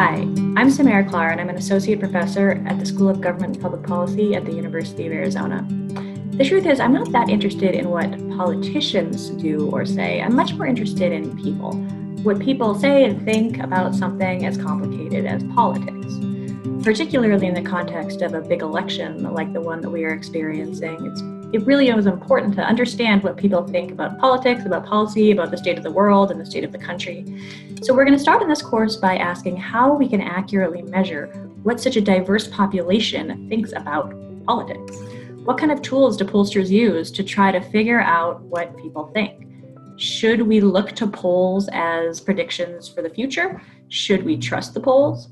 Hi, I'm Samara Klar, and I'm an associate professor at the School of Government and Public Policy at the University of Arizona. The truth is, I'm not that interested in what politicians do or say. I'm much more interested in people, what people say and think about something as complicated as politics. Particularly in the context of a big election like the one that we are experiencing, it really is important to understand what people think about politics, about policy, about the state of the world and the state of the country. So we're going to start in this course by asking how we can accurately measure what such a diverse population thinks about politics. What kind of tools do pollsters use to try to figure out what people think? Should we look to polls as predictions for the future? Should we trust the polls?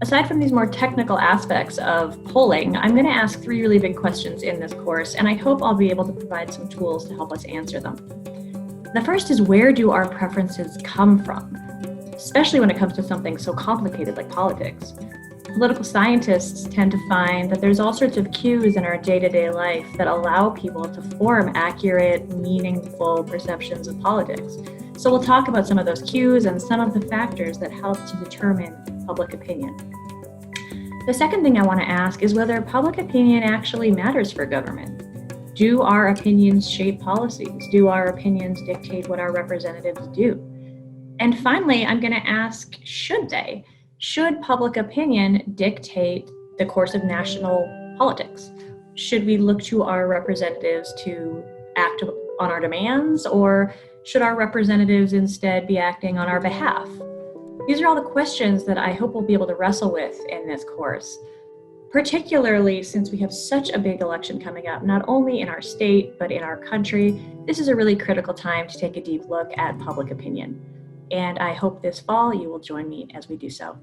Aside from these more technical aspects of polling, I'm going to ask three really big questions in this course, and I hope I'll be able to provide some tools to help us answer them. The first is, where do our preferences come from? Especially when it comes to something so complicated like politics. Political scientists tend to find that there's all sorts of cues in our day-to-day life that allow people to form accurate, meaningful perceptions of politics. So we'll talk about some of those cues and some of the factors that help to determine public opinion. The second thing I want to ask is whether public opinion actually matters for government. Do our opinions shape policies? Do our opinions dictate what our representatives do? And finally, I'm going to ask, should they? Should public opinion dictate the course of national politics? Should we look to our representatives to act on our demands, or should our representatives instead be acting on our behalf? These are all the questions that I hope we'll be able to wrestle with in this course, particularly since we have such a big election coming up, not only in our state, but in our country. This is a really critical time to take a deep look at public opinion. And I hope this fall you will join me as we do so.